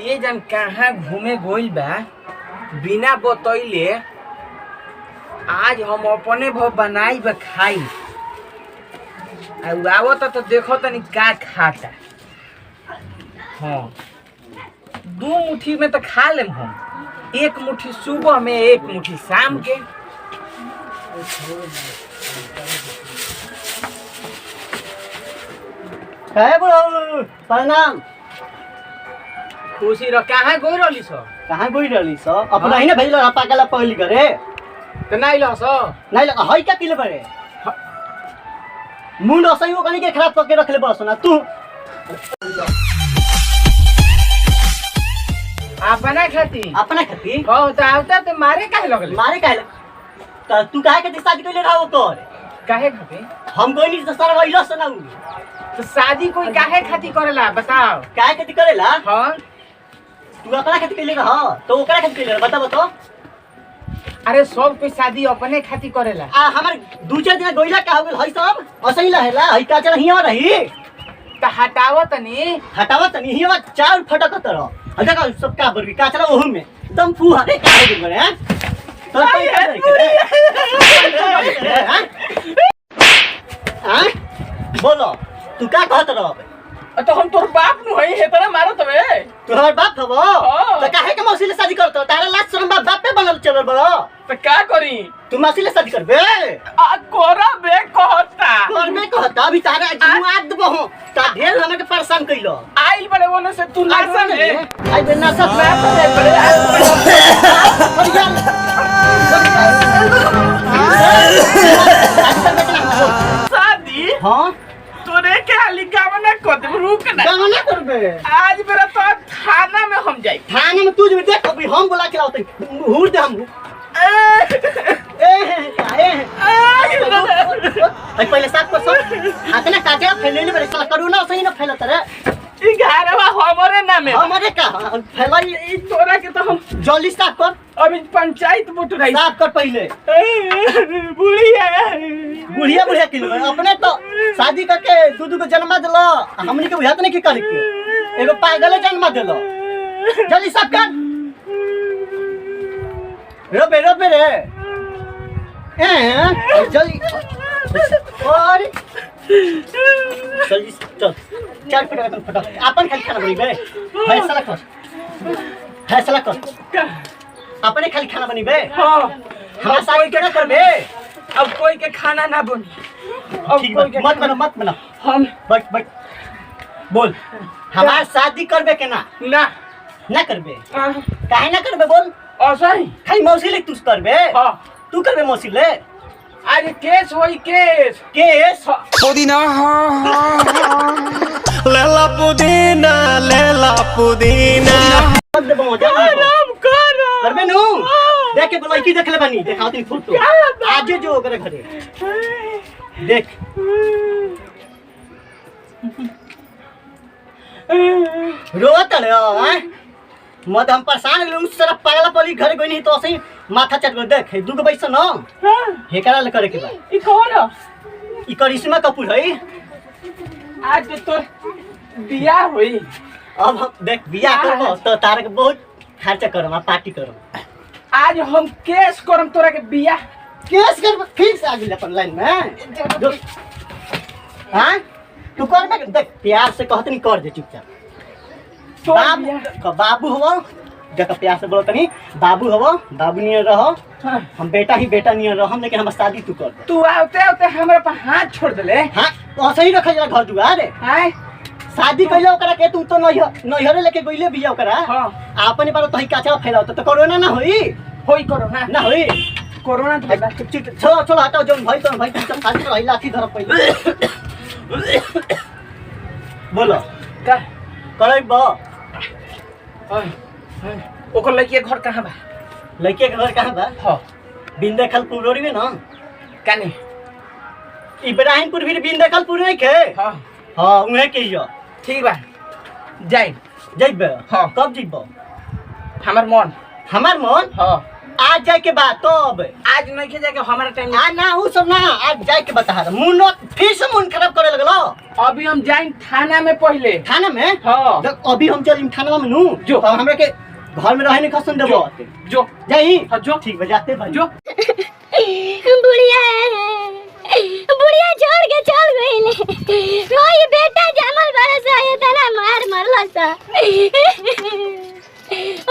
ये जन कहाँ घूमे गोइल बा बिना बतैले। आज हम अपने भव बनाई बा खाई आवत तो देखो तनी का खाता। हाँ 2 मुट्ठी में तो खा लेम हम, 1 मुट्ठी सुबह में 1 मुट्ठी शाम के। प्रणाम। खुशी रह कहाँ गई रही सो? कहाँ गई रही सो? अपना ही ना भेजल पाकला पहली करे तो नहीं लो सो नहीं लगा हई का किले पड़े मुंड असही वो कनी के खराब करके रख ले बस ना तू अपना खाती हो तो आवता तो मारे काहे लगल? मारे काहे तो तू काहे के शादी कइले रहो तोर काहे खाती? हम कोई नहीं तो सारा वही सुना तो शादी कोई काहे खाती करेला बताओ? काहे खेती करेला? हां तू अपना खेती कइले रहो तो ओकरा खेती कइले बताओ तो। अरे सब कोई शादी अपने खाती करेला। हमार 2-4 दिन गइला का हो गेल हई सब असही रहेला हई का चल हिया रही तो हटावो तनी हिया चार फटक तरह देखो सब का बरबी का चला ओहु में एकदम फूहा रे का हो गरे हैं तो कोई हां बोलो तू का कहत रह? तो हम तोर बाप नु हई हेतरा मारत हवे। तू हमर बाप हबो तो काहे के मौसी ले शादी करत? तारा लाज शर्म बाप पे बनल चलल बड़ो तो का करी? तू मौसी ले शादी करबे? कोरा बे कहता अभी तारा जुआत दबो ता ढेर हमरा के परेशान कइलो आइल बड़े ओने से तू नासा में आई बे नासा शादी हां तोरे के हाली गावना कदम रुक ना गावना करबे। आज मेरा तो थाना में हम जाई। थाना में तू जे देख अभी हम बोला के लाओ हुर दे हम पहले साफ कर सब हाथ ना काटे फैले नहीं बड़े साला करूना सही ना फैलत रे ई घरवा हमरे नाम है। हमरे का फैलाई ई तोरा के तो हम जल्दी साफ कर अभी पंचायत वोट रही साफ कर पहले बुढ़िया के अपने तो शादी करके दूध को जन्म दिलो हमनी के बुझात नहीं की करे के एगो पागल जन्म दिलो जल्दी साफ कर रोबे रे जल्दी और जल्दी चल 4 फटाफट अपन खाली खाना बनीबे फैसला कर अपने खाली खाना बनीबे। हां हमरा शादी केना करबे? अब कोई के खाना ना बनी। अब कोई के मत बना हम बैठ बोल हमार शादी करबे के ना करबे? काहे ना करबे बोल? असही खाली मौसी ले तू करबे? हां तू करबे मौसी ले? आज केस होई केस पुदीना लेला पुदीना आराम कर करबे नु देख के बोला की देख ले बनी देखा तनी फोटो आज जो ओकरे घरे देख रोत रे मत हम परेशान गेल उस तरफ पागला पली घर गई नहीं तो सही माथा चट गो देख दुगो बैठ न हेकरा ले करे के बा। ई कौन है? ई करिश्मा कपूर है। आज तो बियाह होई। अब हम देख बियाह करबो तो तारा के बहुत खर्चा करम पार्टी करम। आज हम केस करम तोरा के बियाह केस कर फिर से आ गेल अपन लाइन में हां तू करबे देख प्यार से कहत नहीं कर दे चुपचाप बाबू हवो देख प्यार से बोलो तनी बाबू हवो बाबू नियर रहो। हम बेटा नियर रहो लेकिन हम शादी तू कर दे। तू आते हमरा पर हाथ छोड़ देले। हां ऐसे ही रखे जरा घर दुआर हां शादी कइले ओकरा के तू तो नहिरे लेके गइले बिया ओकरा। हां आपने बार तही काचा फैलाओ तो कोरोना ना होई कोरोना ना होई कोरोना चलो हटाओ जो भाई तो भाई सब फालतू रही लाठी धर पहिले बोलो का करब ओकर लड़की घर कहाँ बा? लड़के के घर कहाँ बा? हां बिंदेखल पुरोरी में ना कानी इब्राहिमपुर भी बिंदेखल पुर नहीं के। हां हां उहे के हियो ठीक बा जाई जइबे। हां कब जइबो? हमर मन हां आज जाए के बाद तब आज नहीं जाके हमारा टाइम आ ना उ सब ना आज जाए के बता मुन फिर से मन खराब करे लगलो। अभी हम जाए थाना में पहले। थाना में? हाँ। देख अभी हम चली थाना में नू जो तो हमरा के घर में रहे नहीं खसन देबो। जो जाई। हाँ जो ठीक बजाते भाई जो बुढ़िया छोड़ के चल गई। कोई बेटा जमल बरस आया तना मार मरला सा।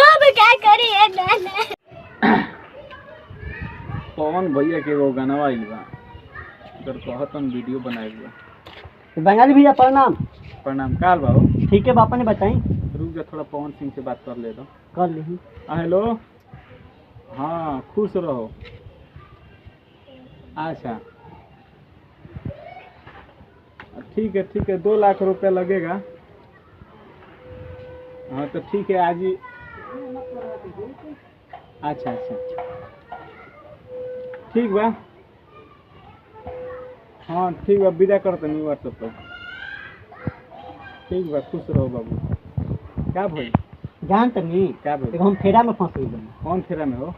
अब क्या करिए नाना। पवन भैया के वो गाना आइल बा उधर कहतन वीडियो बनाइल बा। बंगाली भैया प्रणाम। प्रणाम काल बाबू। ठीक है बापा ने बताई। रुक जा थोड़ा पवन सिंह से बात कर ले दो। कर ली। हेलो हाँ खुश रहो। अच्छा ठीक है 2 लाख रुपया लगेगा। हाँ तो ठीक है आज ही। अच्छा ठीक बा। हाँ ठीक बा विदा करते नहीं व्हाट्सएप पर। ठीक बा खुश रहो बाबू। क्या भाई जान तनी क्या भाई हम फेरा में फंस गई। कौन फेरा में हो?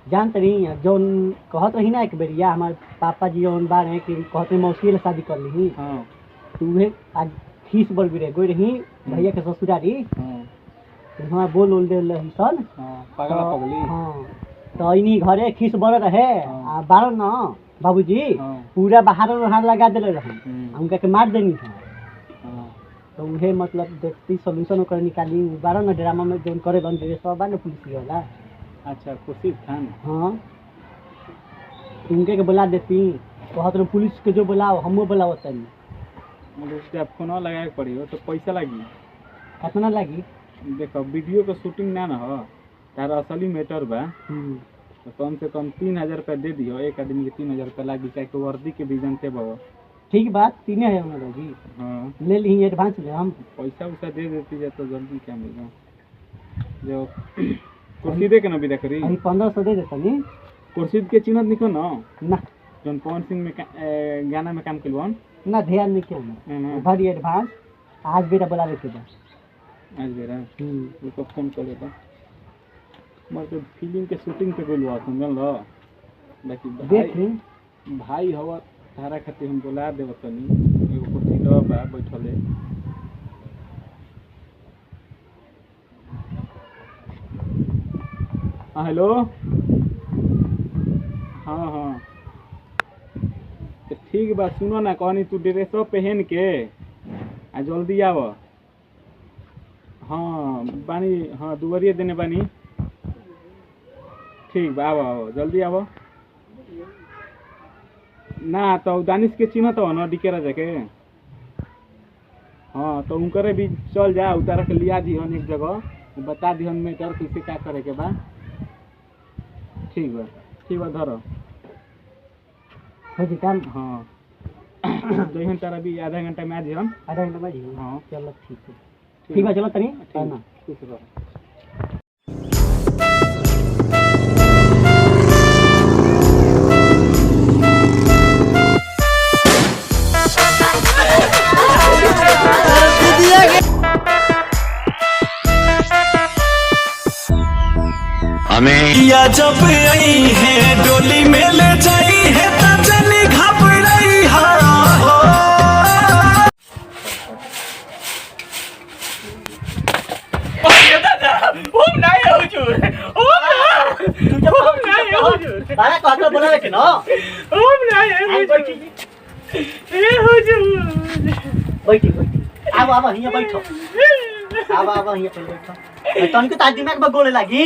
जान तनी जोन कहत रही ना एक बेरिया हमारे पापा जी जोन बार है कि कहते मौसी ले शादी कर ली। हाँ तू आज खीस बल गिरे गई रही भैया के ससुरारी। हाँ वहाँ बोल दे रही सन। हाँ पागला पगली। हाँ तो इन्हीं घरे खीस बड़ रहे। हाँ। बारह न बाबूजी हाँ। पूरा बाहर लगा दिले रहे। उनका के मार देनी है। हाँ तो उहे मतलब देखती सोल्यूशन ओकर निकाली। बारह न ड्रामा में जोन करे बन दे सब बार पुलिस वाला। अच्छा खुशी खान। हाँ उनके के बुला देती कहत रहे पुलिस के जो बुलाओ हमो बुलाओ तनी। मतलब फोन लगाए के पड़ी हो तो पैसा लगी कितना लगी? देखो वीडियो का शूटिंग ना हो तारा असली मैटर बा तो कम से कम 3000 रुपया दे दियो। एक आदमी के 3000 रुपया लगी चाहे तो वर्दी के भी जानते बाबा। ठीक बात 3000 में लगी। हाँ ले ली एडवांस ले हम। पैसा उसा दे देती जाए तो जल्दी क्या मिलेगा। जो कुर्सी दे के ना विदा करी। अभी 1500 दे देता नी। कुर्सी के चिन्ह निको ना जौन पवन सिंह में गाना में काम किलवान ना ध्यान नहीं किया भरी एडवांस आज बेटा बुला लेते बस। आज बेरा उसको फोन कर लेता मतलब फिल्म के शूटिंग पे गइल बात समझल ल। बाकी भाई हवा तारा खातिर हम बुला देब तनी एगो कुर्सी दो बा बैठले। हाँ हेलो हाँ तो ठीक बा सुनो ना कहनी तू ड्रेस पहन के आ जल्दी आव। हाँ बानी हाँ दुवरिया देने बानी। ठीक बा आओ जल्दी आओ ना तो दानिश के चिन्ह तो ना डिकेरा जाके। हाँ तो उनकरे भी चल जा उतारा के लिया दी एक जगह बता दी मैटर कैसे क्या करे के बा। ठीक बा धरो। हाँ जैसे तारा भी आधा घंटा में आ जी हम। आधा घंटा में जी। हाँ चलो ठीक है चलो तनी खुश रहो। या जब आई है डोली में ले जाई है तो चली घबराई हो। कहता बोला रखे ना बैठी अब यहाँ बैठो। अब यहाँ पे बैठो तनिको तार दिमाग में गोले लागी।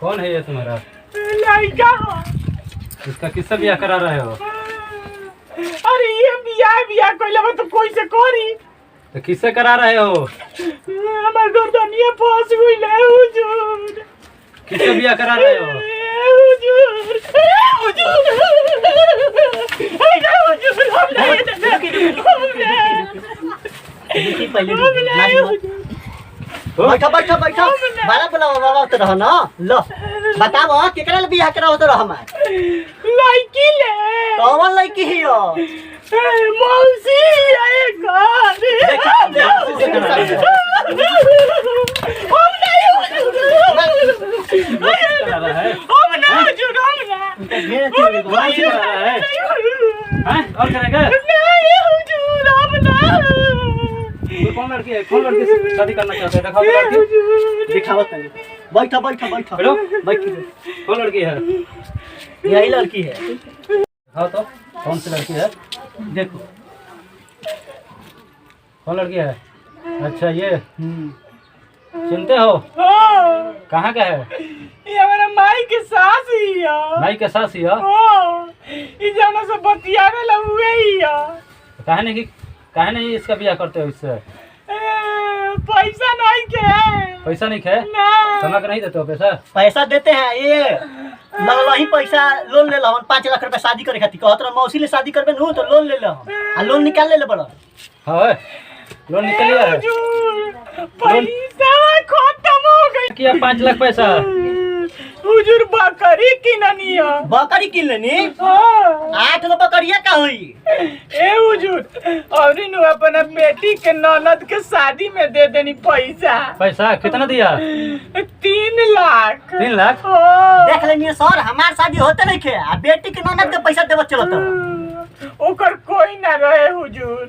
कौन है ये तुम्हारा? लड़का इसका किससे ब्याह करा रहे हो? अरे ये बिया कोई तो कोई से करी तो किससे करा रहे हो? हमार गर्दनिया फंस गई ले हुजूर। किससे ब्याह करा रहे हो? हुजूर बैठो बाला बुलावा तो रह ना लो बताओ केकरा ले बियाह कराओ तो रह हमार लड़की ले कौन लड़की ही हो? मौसी आए उनका घेर चले गो मौसी करा रहा है हैं और करेगा नहीं हुजूर अब ना। तू कौन लड़की है, कौन लड़की से शादी करना चाहता है? दिखाओ तो लड़की, दिखावत नहीं। बैठो बैठो बैठो हेलो बैठो। कौन लड़की है? यही लड़की है। हाँ तो कौन सी लड़की है? देखो कौन लड़की है? अच्छा ये चिनते हो? कहाँ का है? ये हमारा माई के सास ही है। माई के सास ही है? ई जाना से बतियावे ला हुए ही है। काहे नहीं इसका ब्याह करते हो इससे? पैसा नहीं के। पैसा नहीं खे? ना समय का नहीं देते हो पैसा? पैसा देते हैं ये लगल ही पैसा लोन ले लो 5 लाख रुपए शादी करे खातिर कहत रह मौसी ले शादी करबे नु तो लोन ले लो आ लोन निकाल ले बड़ा। हाँ लोन निकल लिया है? पैसा खत्म हो गई। किया 5 लाख पैसा? हुजूर बकरी किननी है। बकरी किन लेनी? 8 गो बकरिया का हुई? ए हुजूर और नु अपना बेटी के ननद के शादी में दे देनी पैसा। पैसा कितना दिया? 3 लाख। 3 लाख? देख लेनी सर हमार शादी होते नहीं खे आ बेटी के ननद के पैसा देवत चलत ओकर कोई ना रहे हुजूर।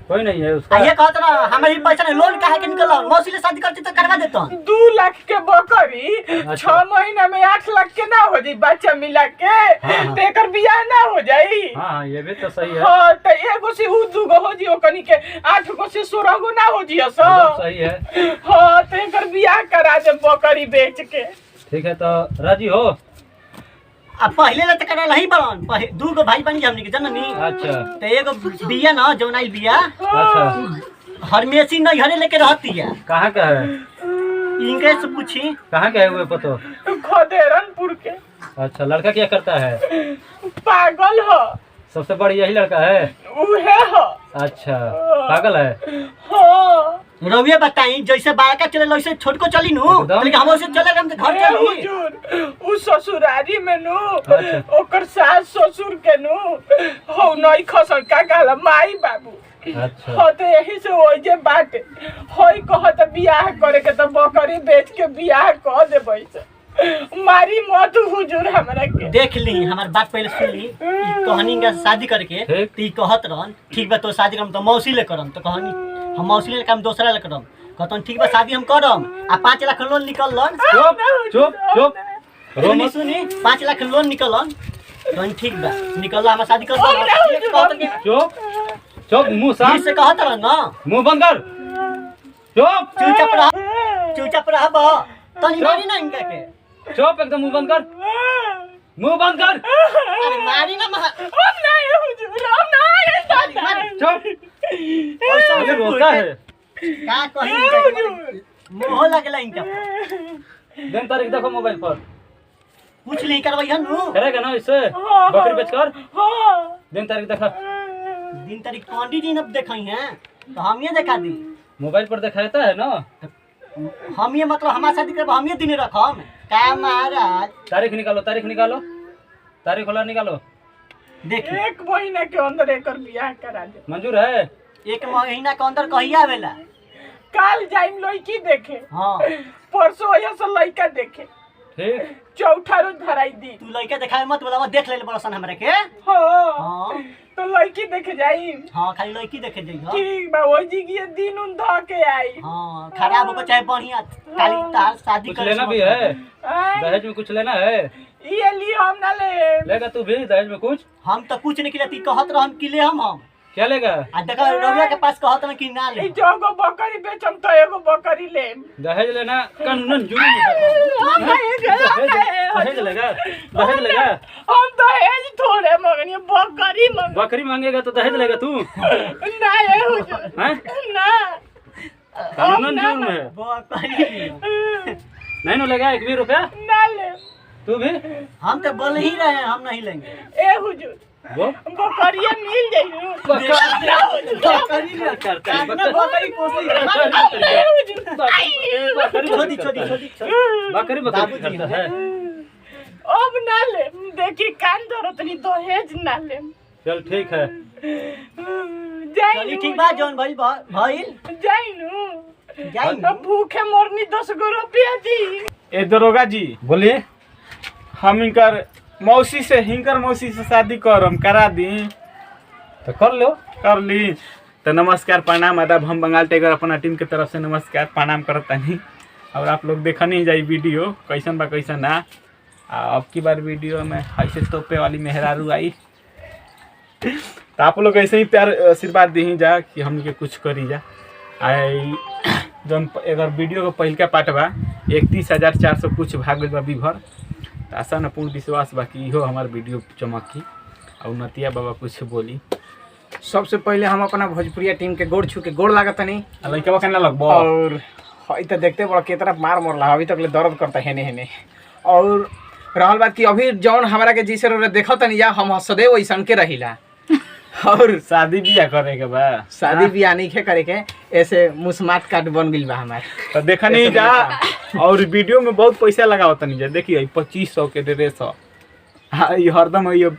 कोई नहीं है उसका? ये कहत रह हमारी पैसा नहीं लोन काहे के निकल मौसी ले शादी करती तो करवा देता। 2 लाख के बकरी 6 महीना में 8 लाख के ना हो जाई बच्चा मिला के। हाँ। तेकर बियाह ना हो जाई। हाँ ये भी तो सही है। हाँ तो एगो से उ 2 गो हो जियो कनी के 8 गो से 16 गो ना हो जियो सब। सही है। हाँ तेकर बियाह करा दे बकरी बेच के। ठीक है तो राजी हो? अब पहले ले तक नहीं बड़न 2 गो भाई बन हमनी के जननी। अच्छा तो एगो बिया ना जौनाइल बिया अच्छा हरमेसी नहीं हरे लेके रहती है। कहाँ का है? इनके से पूछी कहाँ के है हुए पतो? खदेरनपुर के। अच्छा लड़का क्या करता है? पागल हो। सबसे बड़ी यही लड़का है? उहे हो। अच्छा पागल है? हाँ रविया बताई जैसे बायका चले वैसे छोटको चली नु एकदम। लेकिन हम वैसे चले हम घर ए चली। हुजूर उ ससुरारी में नु अच्छा। ओकर सास ससुर के नु हो नहीं खसल का कहला माई बाबू। अच्छा हो तो यही से ओइ जे बात होई कहत बियाह करे के तो बकरी बेच के बियाह क देबै से। मारी मत हुजूर हमरा के। देख ली हमार बात पहले सुन ली ई कहानी का शादी करके ठीक। ती कहत रहन ठीक बा तो शादी करम तो मौसी ले करम तो कहानी हम मौसी ले काम दूसरा ले करम कहतन ठीक बा शादी हम करम आ 5 लाख लोन निकल लन। चुप चुप चुप रो सुनी मत। सुनी 5 लाख लोन निकलन तो ठीक बा निकल हम शादी कर दो। चुप चुप मुंह साफ से कहत रह ना मुंह बंद कर। चुप चुपचाप रह बा तनी मारी ना इनका के चुप एकदम मुंह बंद कर। मुंह बंद कर। अरे मारी ना हम नहीं हुजूर हम नहीं। चुप ऐसा अरे रोता है। का कही इनका मोह लगला इनका दिन तारीख देखो मोबाइल पर। कुछ नहीं करवाई हन नु करेगा ना इससे बकरी बेच कर? हाँ दिन तारीख देखा? दिन तारीख पंडित जी ने दिखाई हैं तो हम ये दिखा दी मोबाइल पर दिखाता है ना? हम ये मतलब हमारा शादी करब हम ये दिन रखम का महाराज। तारीख निकालो तारीख निकालो तारीख वाला निकालो। देखिए 1 महीना के अंदर एकर बियाह करा दे। मंजूर है? 1 महीना के अंदर कहिया आवेला? काल जाइम लड़की देखे। हाँ परसों आया से लड़का देखे। ठीक चौथा रोज धराई दी। तू लड़का दिखाए मत बोला देख ले बड़सन हमरे के। हाँ हाँ तो लड़की देखे जाई। हाँ खाली लड़की देखे जाइए। ठीक बा वो जी के दिन उन ध के आई। हाँ खराब हो चाहे बढ़िया खाली तार शादी कुछ करे लेना से भी मतलब। है? आय, दहेज में कुछ लेना है? ये ली हम ना ले। लेगा तू भी दहेज में कुछ? हम तो कुछ नहीं किले ती कहत रह हम किले हम क्या लेगा? आ देखा रविया के पास कहत न कि ना ले। ई जोगो बकरी बेचम तो एगो बकरी ले। दहेज लेना कानूनन जुर्म है। दहेज लेगा? दहेज लेगा? हम तो हेज थोड़े मगनी बकरी मंग। बकरी मांगेगा तो दहेज लेगा तू? ना ये हुजूर हैं? ना कानूनन जुर्म है। नहीं ना लेगा 1 भी रुपया? ना ले। तू भी? हम तो बोल ही रहे हैं हम नहीं लेंगे। ए हुजूर वो बकरिया मिल जाई। छोटी छोटी छोटी बकरी बकरी करता है। अब ना ले देखी कान धरत नहीं दहेज ना ले। चल ठीक है। चली ठीक बा जौन भइल भइल जाइनु जाई अब भूखे मरनी 10 गो रुपया दी। ए दरोगा जी बोलिए। हम इनकर मौसी से हिंकर मौसी से शादी करम करा दी तो कर लो। कर ली। तो नमस्कार प्रणाम आदाब, हम बंगाल टाइगर अपना टीम के तरफ से नमस्कार प्रणाम करतानी। और आप लोग देखा नहीं जाई वीडियो कैसन बा कैसन ना। अब की बार वीडियो में ऐसे तोपे वाली मेहरारू आई तो आप लोग ऐसे ही प्यार आशीर्वाद दी जा कि हम के कुछ करी जा। आई जौन अगर वीडियो का पहिलका पार्ट बा 31,400 कुछ भाग गइल बा बीभर। तो आशा न पूर्ण विश्वास बा कि इहो हमार वीडियो चमकी और नतिया बाबा कुछ बोली। सबसे पहले हम अपना भोजपुरिया टीम के गोड़ छू के गोड़ लागत नहीं लड़का कहना लगबो और हई तो देखते बड़ा के तरफ मार मोरला अभी तक ले दर्द करता हेने हेने। और रहल बात कि अभी जौन हमारा के जिसे रो देखत नहीं जा हम सदैव ऐसन के रहिला। और शादी बियाह करे के बा शादी बियाह नहीं के करे के ऐसे मुस्मात कार्ड बन गइल बा हमार। तो देखा नहीं जा। और वीडियो में बहुत पैसा लगावत नहीं जा। देखिए 2500 के 150। हाँ ये हरदम ये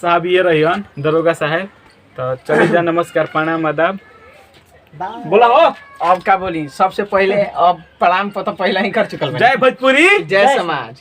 साहब ये रहियन दरोगा साहब। तो चलिए जा नमस्कार प्रणाम आदाब बोला हो। अब का बोली सबसे पहले अब प्रणाम तो पहले ही कर चुकल बा। जय भोजपुरी जय समाज।